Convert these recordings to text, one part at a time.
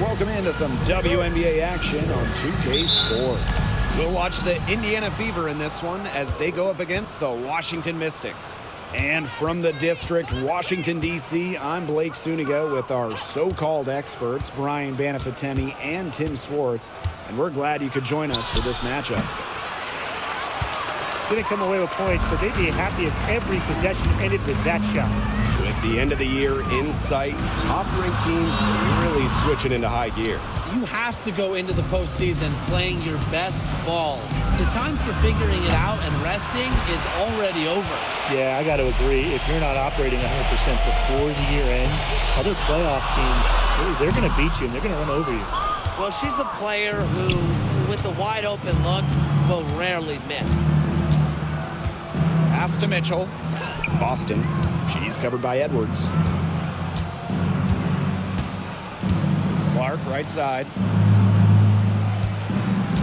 Welcome into some WNBA action on 2K Sports. We'll watch the Indiana Fever in this one as they go up against the Washington Mystics. And from the district, Washington, D.C., I'm Blake Suniga with our so-called experts, Brian Banafitemi and Tim Swartz. And we're glad you could join us for this matchup. Didn't come away with points, but they'd be happy if every possession ended with that shot. With the end of the year in sight, top-ranked teams really switching into high gear. You have to go into the postseason playing your best ball. The time for figuring it out and resting is already over. Yeah, I got to agree. If you're not operating 100% before the year ends, other playoff teams, they're going to beat you and they're going to run over you. Well, she's a player who, with a wide-open look, will rarely miss. Pass to Mitchell. Boston. She's covered by Edwards. Clark, right side.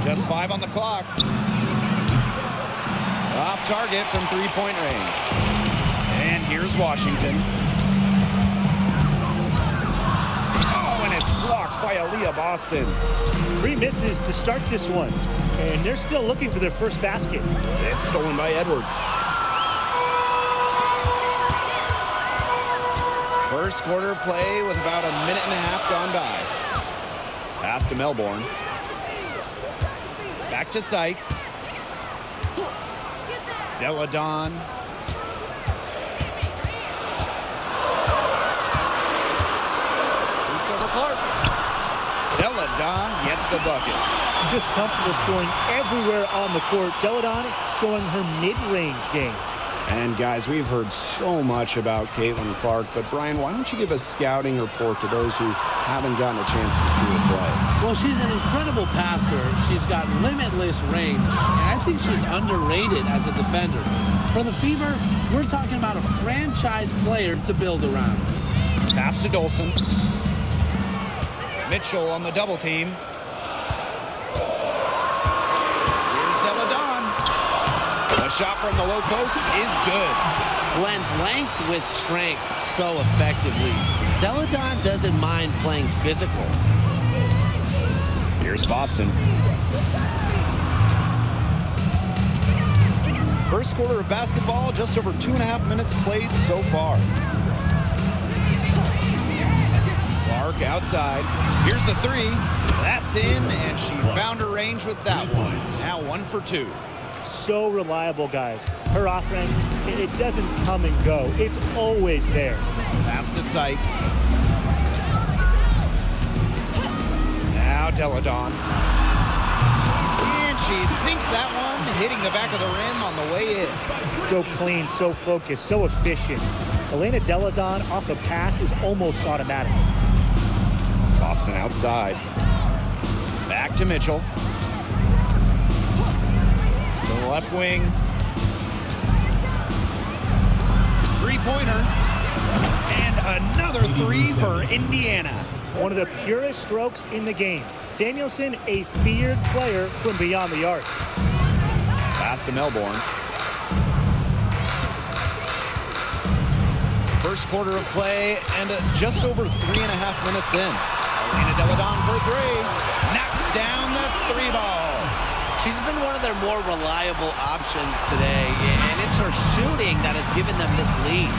Just 5 on the clock. Off target from three-point range. And here's Washington. Oh, and it's blocked by Aaliyah Boston. 3 misses to start this one, and they're still looking for their first basket. It's stolen by Edwards. First quarter play with about a minute and a half gone by. Pass to Melbourne. Back to Sykes. Deladon. Shoots over Clark. Deladon gets the bucket. Just comfortable scoring everywhere on the court. Deladon showing her mid-range game. And guys, we've heard so much about Caitlin Clark, but Brian, why don't you give a scouting report to those who haven't gotten a chance to see her play? Well, she's an incredible passer. She's got limitless range, and I think she's underrated as a defender. For the Fever, we're talking about a franchise player to build around. Pass to Dolson. Mitchell on the double team. Here's Deladon. The shot from the low post is good. Blends length with strength so effectively. Deladon doesn't mind playing physical. Here's Boston. First quarter of basketball, just over 2.5 minutes played so far. Clark outside. Here's the three. That's in, and she found her range with that one. Now 1 for 2. So reliable, guys. Her offense, it doesn't come and go. It's always there. Pass to Sykes. Now Deladon. And she sinks that one, hitting the back of the rim on the way in. So clean, so focused, so efficient. Elena Deladon off the pass is almost automatic. Boston outside. Back to Mitchell. To the left wing. Three-pointer. And another three for Indiana. One of the purest strokes in the game. Samuelson, a feared player from beyond the arc. Pass to Melbourne. First quarter of play and just over 3.5 minutes in. Elena Deladon for 3. Knocks down the 3 ball. She's been one of their more reliable options today, and it's her shooting that has given them this lead.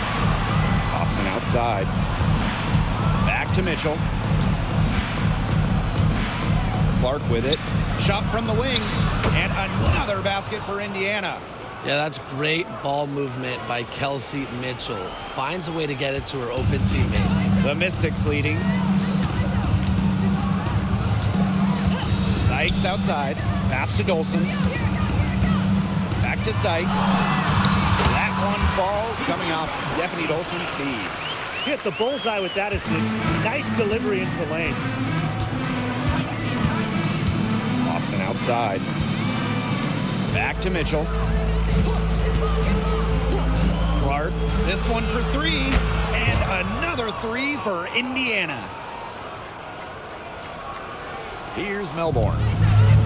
Boston outside. Back to Mitchell. Clark with it. Shot from the wing. And another basket for Indiana. Yeah, that's great ball movement by Kelsey Mitchell. Finds a way to get it to her open teammate. The Mystics leading. Sykes outside. Pass to Dolson. Back to Sykes. That one falls, coming off Stephanie Dolson's feed. Hit the bullseye with that assist. Nice delivery into the lane. Boston outside. Back to Mitchell. Clark, this one for 3, and another 3 for Indiana. Here's Melbourne.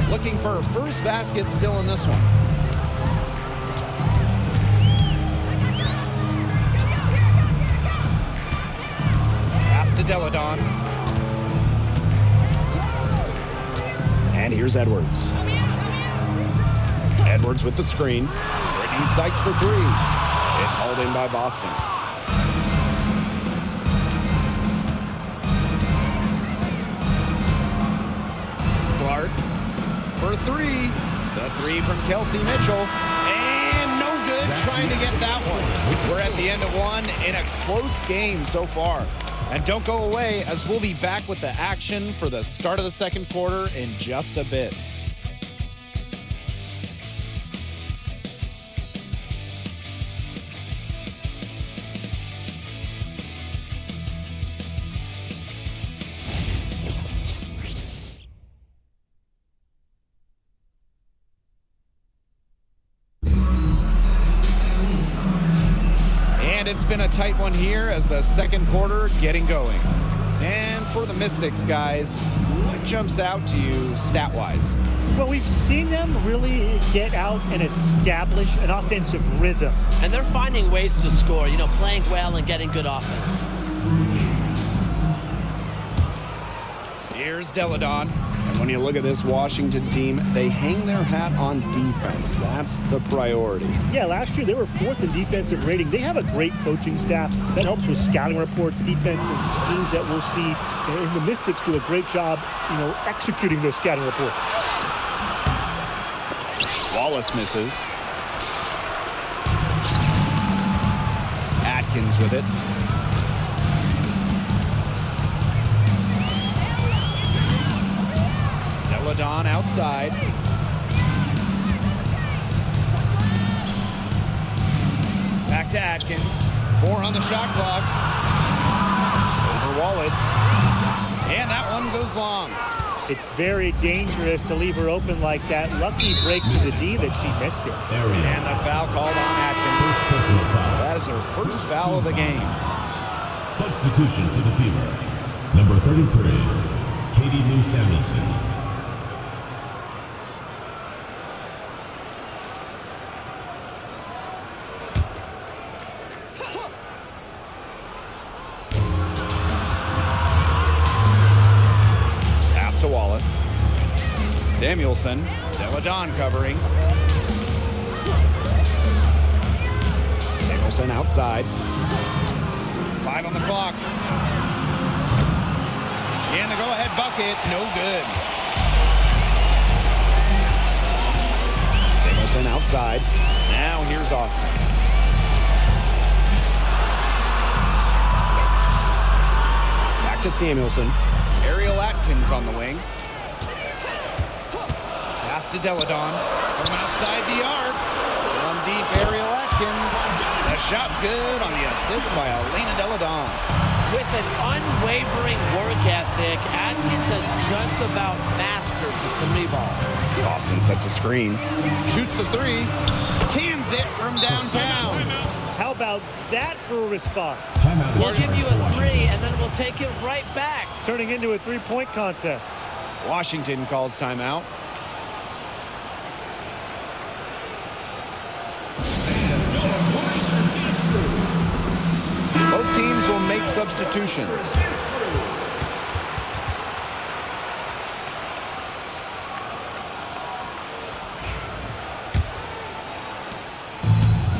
Looking for her first basket still in this one. Pass to Deladon. And here's Edwards. Edwards with the screen. Brittany Sykes for three. It's hauled in by Boston. Clark for three. The three from Kelsey Mitchell. And no good trying to get that one. We're at the end of one in a close game so far. And don't go away, as we'll be back with the action for the start of the second quarter in just a bit. It's been a tight one here as the second quarter getting going. And for the Mystics, guys, what jumps out to you stat-wise? Well, we've seen them really get out and establish an offensive rhythm. And they're finding ways to score, playing well and getting good offense. Here's Deladon. And when you look at this Washington team, they hang their hat on defense. That's the priority. Yeah, last year they were 4th in defensive rating. They have a great coaching staff that helps with scouting reports, defensive schemes that we'll see. And the Mystics do a great job, executing those scouting reports. Wallace misses. Atkins with it. Deladon outside. Back to Atkins. 4 on the shot clock. Over Wallace. And that one goes long. It's very dangerous to leave her open like that. Lucky break to the D that she missed it. And the foul called on Atkins. That is her first foul of the game. Substitution for the Fever. Number 33, Katie Lou Samuelson. Pass to Wallace. Samuelson. Deladon covering. Samuelson outside. 5 on the clock. And the go-ahead bucket, no good. Samuelson outside. Now here's Austin. Back to Samuelson. Ariel Atkins on the wing. Pass to Deladon. From outside the arc. From deep, Ariel Atkins. The shot's good on the assist by Elena Deladon. With an unwavering work ethic, Atkins has just about mastered the 3-ball. Austin sets a screen. Shoots the 3. Cans it from downtown. How about that for a response? We'll give you a 3, and then we'll take it right back. It's turning into a 3-point contest. Washington calls timeout. Both teams will make substitutions.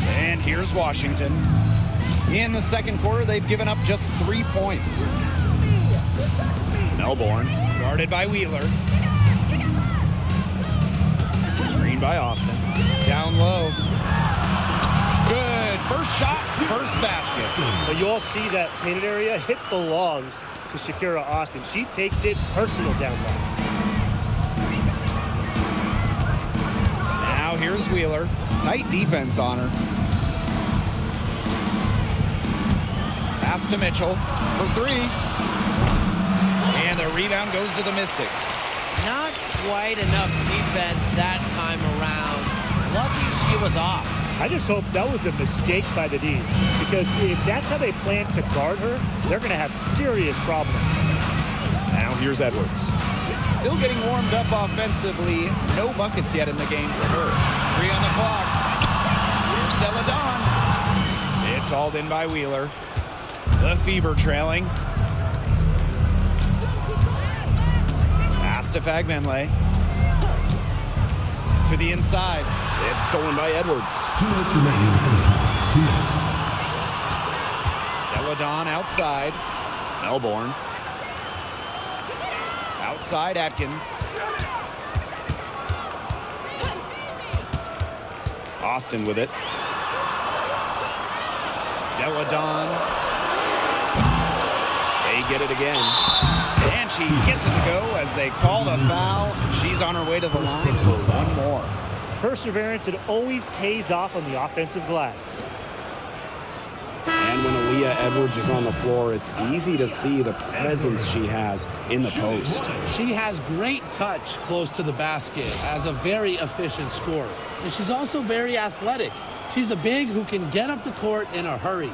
And here's Washington. In the second quarter, they've given up just 3 points. Melbourne, guarded by Wheeler. Screen by Austin. Down low. Good. First shot, first basket. But you all see that painted area. Hit belongs to Shakira Austin. She takes it personal down low. Now here's Wheeler. Tight defense on her. Pass to Mitchell for 3. And the rebound goes to the Mystics. Not quite enough defense that time around. Lucky she was off. I just hope that was a mistake by the D, because if that's how they plan to guard her, they're going to have serious problems. Now here's Edwards. Still getting warmed up offensively. No buckets yet in the game for her. 3 on the clock. Here's Deladon. It's hauled in by Wheeler. The Fever trailing. Pass to Fagbenle. To the inside. It's stolen by Edwards. 2 minutes remaining in the first half. 2 minutes. Deladon outside. Melbourne. Outside Atkins. Austin with it. Deladon. They get it again. And she gets it to go as they call the foul. She's on her way to the line for one more. Perseverance, it always pays off on the offensive glass. And when Aaliyah Edwards is on the floor, it's easy to see the presence she has in the post. She has great touch close to the basket as a very efficient scorer. And she's also very athletic. She's a big who can get up the court in a hurry.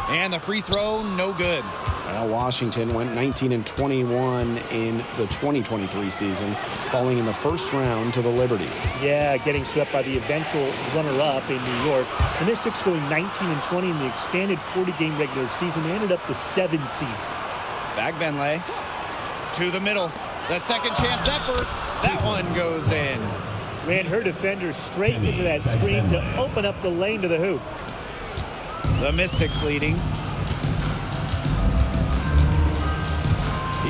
And the free throw, no good. Well, Washington went 19-21 in the 2023 season, falling in the first round to the Liberty. Yeah, getting swept by the eventual runner-up in New York. The Mystics going 19-20 in the expanded 40-game regular season. They ended up the 7th seed. Bagbenlay to the middle. The second chance effort. That one goes in. Ran her defender straight into that screen to open up the lane to the hoop. The Mystics leading.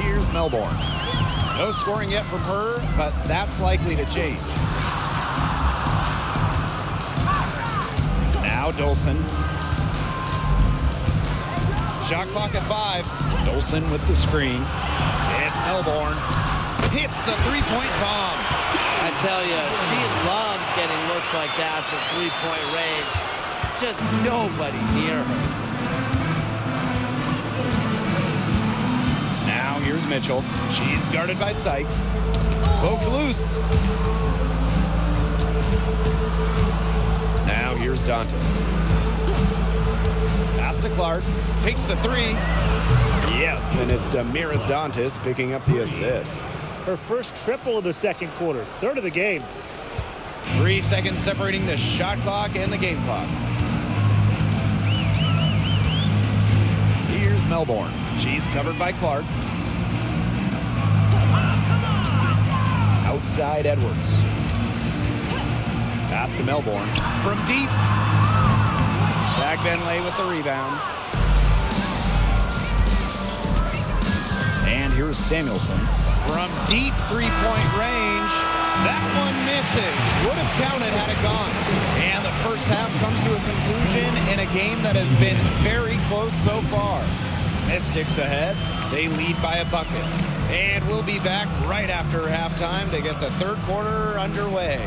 Here's Melbourne. No scoring yet from her, but that's likely to change. Now Dolson. Shot clock at 5. Dolson with the screen. It's Melbourne. Hits the three-point bomb. I tell you, she loves getting looks like that from three-point range. Just nobody near her. Now here's Mitchell. She's guarded by Sykes. Poked loose. Now here's Dantas. Pass to Clark. Takes the 3. Yes, and it's Damiris Dantas picking up the assist. Her first triple of the second quarter. Third of the game. 3 seconds separating the shot clock and the game clock. Here's Melbourne. She's covered by Clark. Outside Edwards. Pass to Melbourne. From deep. Bagbenlay with the rebound. And here's Samuelson. From deep three-point range. That one misses. Would have counted had it gone. And the first half comes to a conclusion in a game that has been very close so far. Mystics ahead. They lead by a bucket. And we'll be back right after halftime to get the third quarter underway.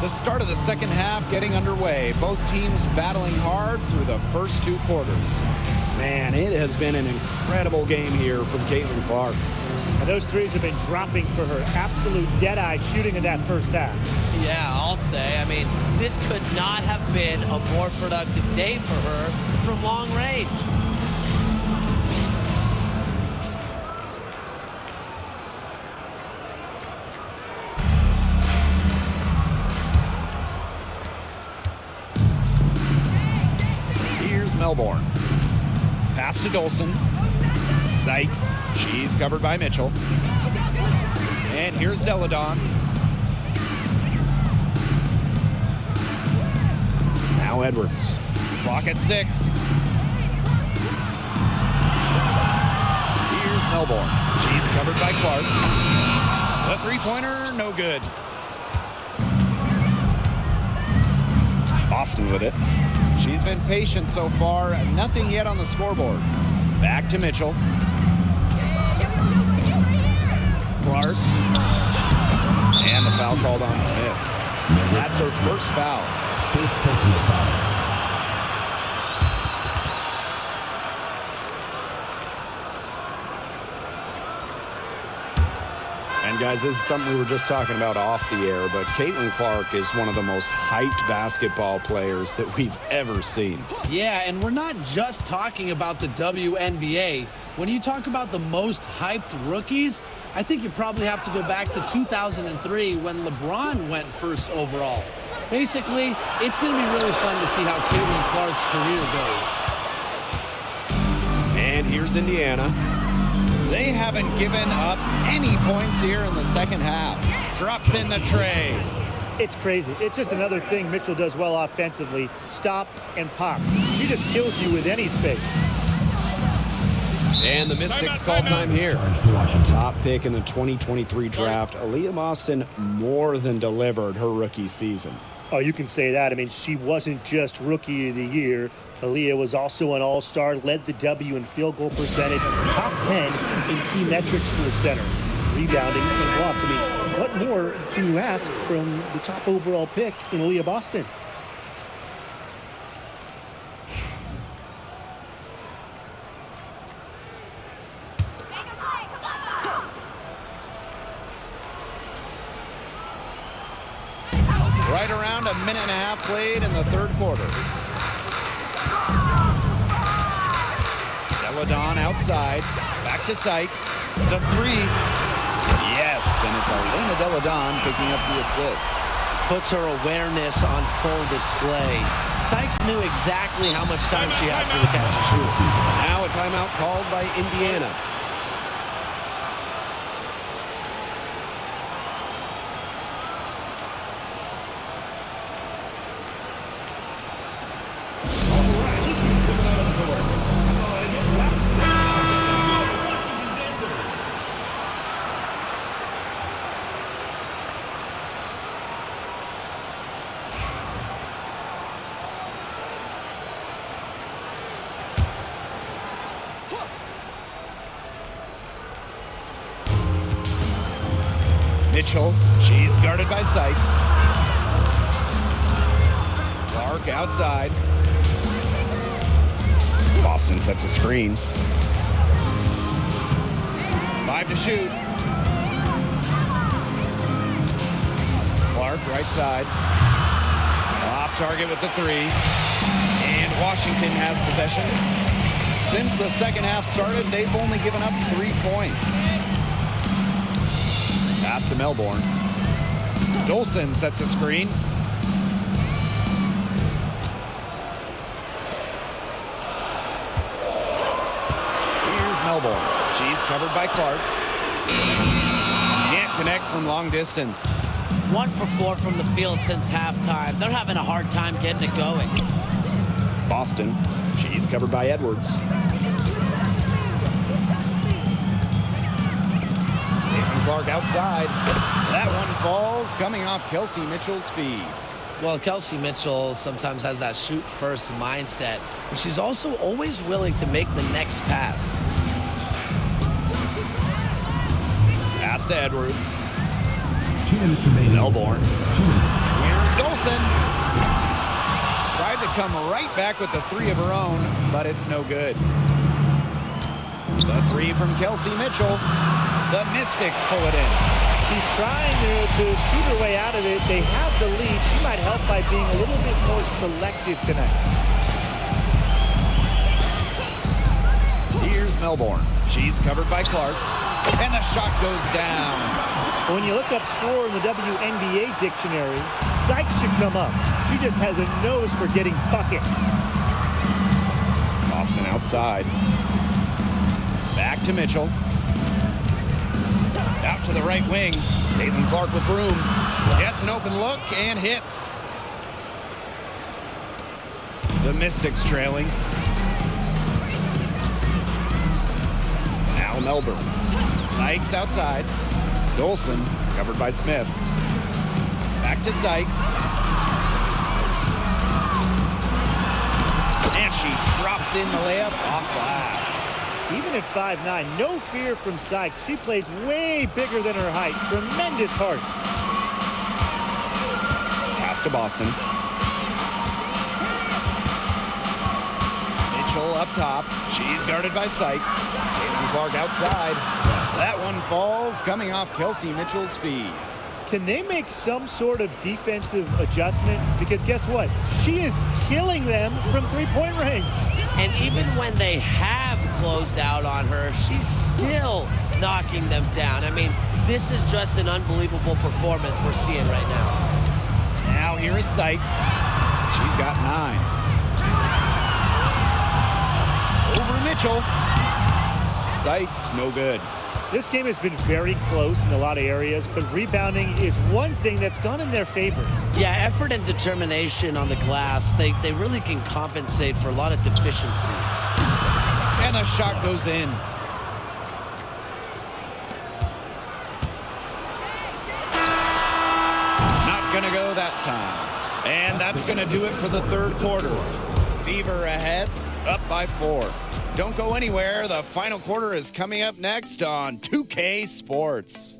The start of the second half getting underway. Both teams battling hard through the first 2 quarters. Man, it has been an incredible game here from Caitlin Clark. And those threes have been dropping for her. Absolute dead-eye shooting in that first half. Yeah, I'll say. I mean, this could not have been a more productive day for her from long range. Melbourne. Pass to Dolson. Sykes. She's covered by Mitchell. And here's Deladon. Edwards. Clock at 6. Here's Melbourne. She's covered by Clark. The three-pointer, no good. Boston with it. She's been patient so far. Nothing yet on the scoreboard. Back to Mitchell. Clark. And the foul called on Smith. That's her first foul. First personal foul. And guys, this is something we were just talking about off the air, but Caitlin Clark is one of the most hyped basketball players that we've ever seen. Yeah, and we're not just talking about the WNBA. When you talk about the most hyped rookies, I think you probably have to go back to 2003 when LeBron went first overall. Basically, it's going to be really fun to see how Caitlin Clark's career goes. And here's Indiana. They haven't given up any points here in the second half. Drops in the tray. It's crazy. It's just another thing Mitchell does well offensively. Stop and pop. She just kills you with any space. And the Mystics call time here. Top pick in the 2023 draft, Aaliyah Boston more than delivered her rookie season. Oh, you can say that. I mean, she wasn't just Rookie of the Year. Aaliyah was also an all-star, led the W in field goal percentage, top 10 in key metrics for a center, rebounding and blocks. I mean, what more can you ask from the top overall pick in Aaliyah Boston? Right around a minute and a half played in the third quarter. Deladon outside. Back to Sykes. The three. Yes, and it's Elena Deladon picking up the assist. Puts her awareness on full display. Sykes knew exactly how much time she had for the catch and shoot. Now a timeout called by Indiana. Mitchell, she's guarded by Sykes. Clark outside. Boston sets a screen. 5 to shoot. Clark right side. Off target with the three. And Washington has possession. Since the second half started, they've only given up 3 points. Pass to Melbourne. Dolson sets a screen. Here's Melbourne. She's covered by Clark. Can't connect from long distance. 1 for 4 from the field since halftime. They're having a hard time getting it going. Boston. She's covered by Edwards. Clark outside. That one falls, coming off Kelsey Mitchell's feed. Well, Kelsey Mitchell sometimes has that shoot-first mindset, but she's also always willing to make the next pass. Pass to Edwards. 2 minutes remaining. Melbourne. 2 minutes. Here's Dolson. Tried to come right back with the three of her own, but it's no good. The three from Kelsey Mitchell. The Mystics pull it in. She's trying to shoot her way out of it. They have the lead. She might help by being a little bit more selective tonight. Here's Melbourne. She's covered by Clark. And the shot goes down. When you look up score in the WNBA dictionary, Sykes should come up. She just has a nose for getting buckets. Boston outside. Back to Mitchell. Out to the right wing. Caitlin Clark with room. Gets an open look and hits. The Mystics trailing. Now Melbourne. Sykes outside. Dolson covered by Smith. Back to Sykes. And she drops in the layup off glass. Even at 5'9", no fear from Sykes. She plays way bigger than her height. Tremendous heart. Pass to Boston. Mitchell up top. She's guarded by Sykes. Caitlin Clark outside. That one falls, coming off Kelsey Mitchell's feet. Can they make some sort of defensive adjustment? Because guess what? She is killing them from three-point range. And even when they have closed out on her, she's still knocking them down. I mean, this is just an unbelievable performance we're seeing right now. Now here is Sykes. She's got 9. Over Mitchell. Sykes, no good. This game has been very close in a lot of areas, but rebounding is one thing that's gone in their favor. Yeah, effort and determination on the glass, they really can compensate for a lot of deficiencies. And a shot goes in. Not gonna go that time. And that's gonna do it for the third quarter. Fever ahead, up by 4. Don't go anywhere. The final quarter is coming up next on 2K Sports.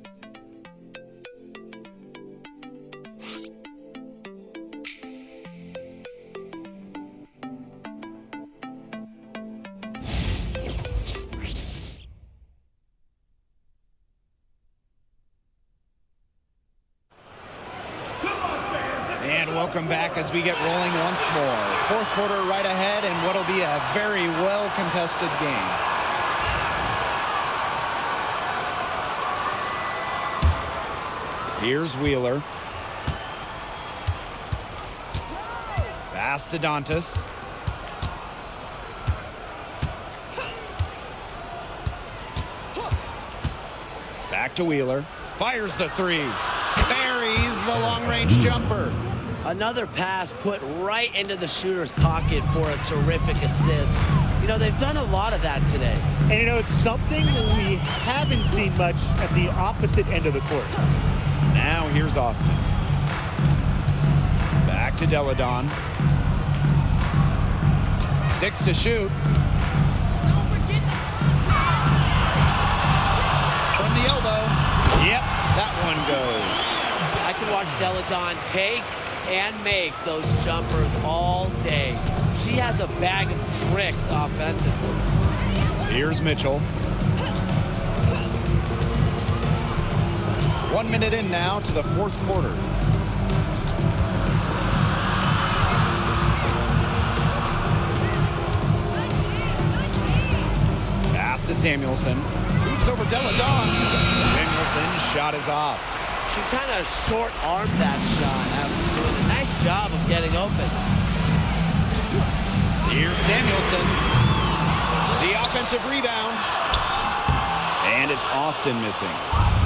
And welcome back as we get rolling once more. Fourth quarter right ahead, and what'll be a very well-contested game. Here's Wheeler. Pass to Dantas. Back to Wheeler. Fires the 3. Buries the long-range jumper. Another pass put right into the shooter's pocket for a terrific assist. You know, they've done a lot of that today. And you know, it's something we haven't seen much at the opposite end of the court. Now here's Austin. Back to Deladon. 6 to shoot. From the elbow. Yep, that one goes. I can watch Deladon take and make those jumpers all day. She has a bag of tricks offensively. Here's Mitchell. 1 minute in now to the fourth quarter. Pass to Samuelson. Boots over Deladon. Samuelson's shot is off. She kind of short-armed that shot, doing a nice job of getting open. Here's Samuelson. The offensive rebound. And it's Austin missing.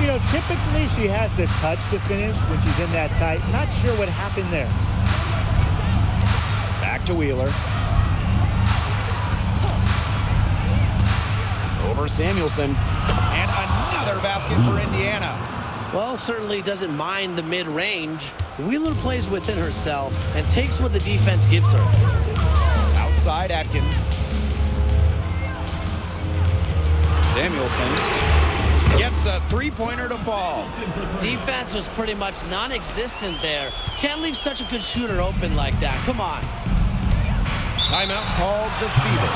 You know, typically she has the touch to finish when she's in that tight. Not sure what happened there. Back to Wheeler. Over Samuelson. And another basket for Indiana. Well, certainly doesn't mind the mid-range. Wheeler plays within herself and takes what the defense gives her. Outside Atkins. Samuelson gets a three-pointer to fall. Defense was pretty much non-existent there. Can't leave such a good shooter open like that. Come on. Timeout called the Fever.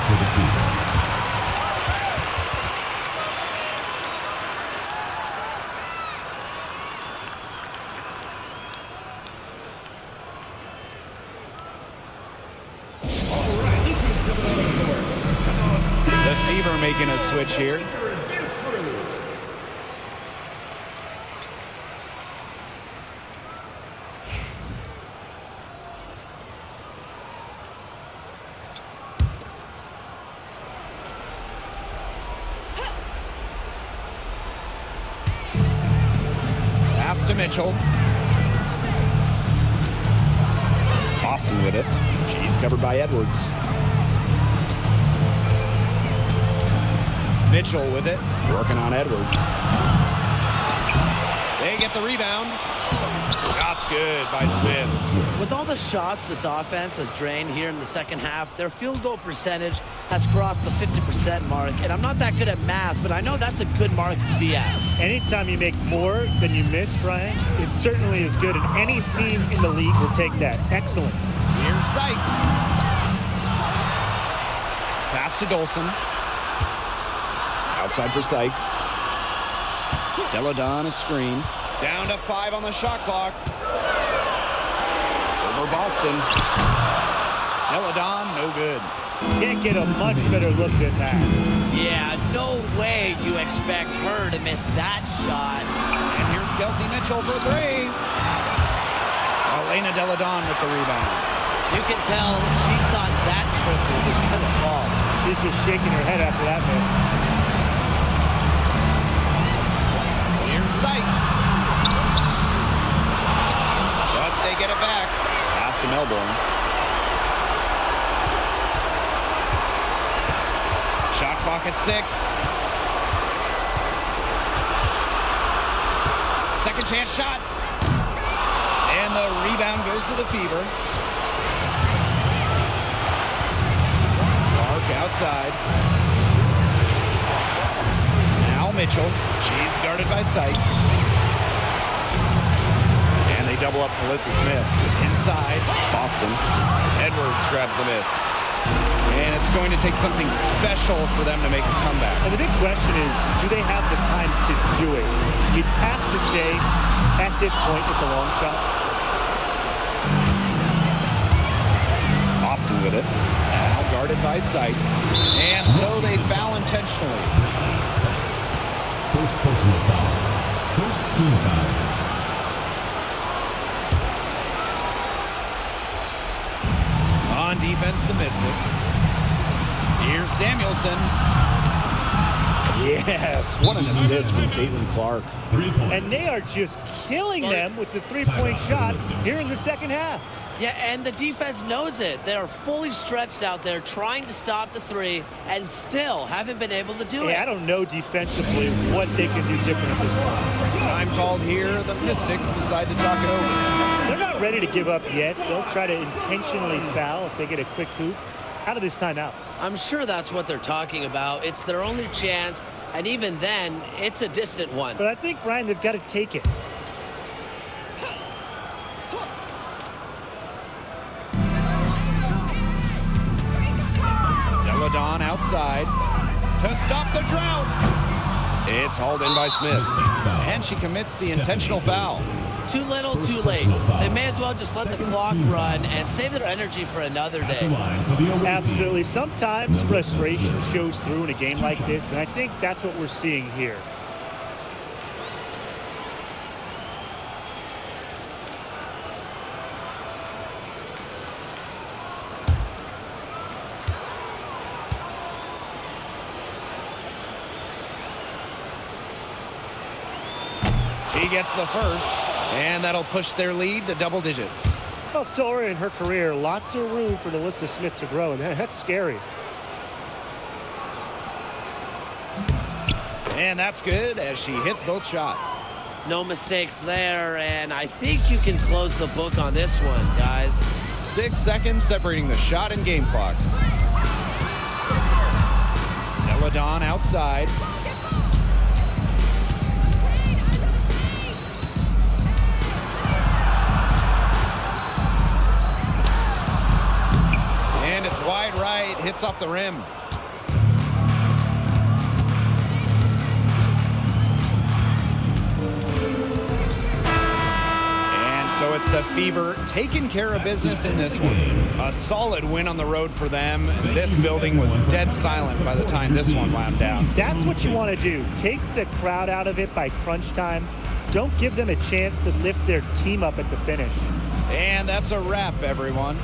The Fever making a switch here. Pass to Mitchell. Boston with it. She's covered by Edwards. Mitchell with it. Working on Edwards. They get the rebound. Shot's good by Smith. With all the shots this offense has drained here in the second half, their field goal percentage has crossed the 50% mark. And I'm not that good at math, but I know that's a good mark to be at. Anytime you make more than you miss, Brian, it certainly is good. And any team in the league will take that. Excellent. Here's Sykes. Pass to Dolson. Outside for Sykes. Deladon a screen. Down to 5 on the shot clock. Over Boston. Deladon, no good. Can't get a much better look than that. Yeah, no way you expect her to miss that shot. And here's Kelsey Mitchell for 3. Elena Deladon with the rebound. You can tell she thought that triple was going to fall. She's just shaking her head after that miss. Here's Sykes. But they get it back. Pass to Melbourne. Shot clock at 6. Second chance shot. And the rebound goes to the Fever. Clark outside. Now Mitchell. She's guarded by Sykes. And they double up Melissa Smith. Inside. Boston. Edwards grabs the miss. And it's going to take something special for them to make a comeback. And the big question is, do they have the time to do it? You'd have to say, at this point, it's a long shot. Boston with it. Now guarded by Sykes. And so they foul intentionally. Sykes. First personal foul. First team foul. On defense, the Mystics. Here's Samuelson. Yes, what an assist from Caitlin Clark. 3 points. And they are just killing them with the three-point shot here in the second half. Yeah, and the defense knows it. They are fully stretched out there trying to stop the three and still haven't been able to do it. I don't know defensively what they can do different at this point. Time called here. The Mystics decide to talk it over. They're not ready to give up yet. They'll try to intentionally foul if they get a quick hoop out of this timeout. I'm sure that's what they're talking about. It's their only chance, and even then, it's a distant one. But I think, Ryan, they've got to take it. Deladon outside to stop the drought. It's hauled in by Smith. Mystics foul. And she commits the intentional foul. Too little, too late. They may as well just let the clock run and save their energy for another At the day. line for the away Absolutely. team. Sometimes frustration shows through in a game like this, and I think that's what we're seeing here. She gets the first, and that'll push their lead to double digits. Well, still early in her career, lots of room for Melissa Smith to grow, and that's scary. And that's good as she hits both shots. No mistakes there, and I think you can close the book on this one, guys. 6 seconds separating the shot and game clocks. Deladon outside. And it's wide right, hits off the rim. And so it's the Fever taking care of business in this one. A solid win on the road for them. This building was dead silent by the time this one wound down. That's what you want to do. Take the crowd out of it by crunch time. Don't give them a chance to lift their team up at the finish. And that's a wrap, everyone.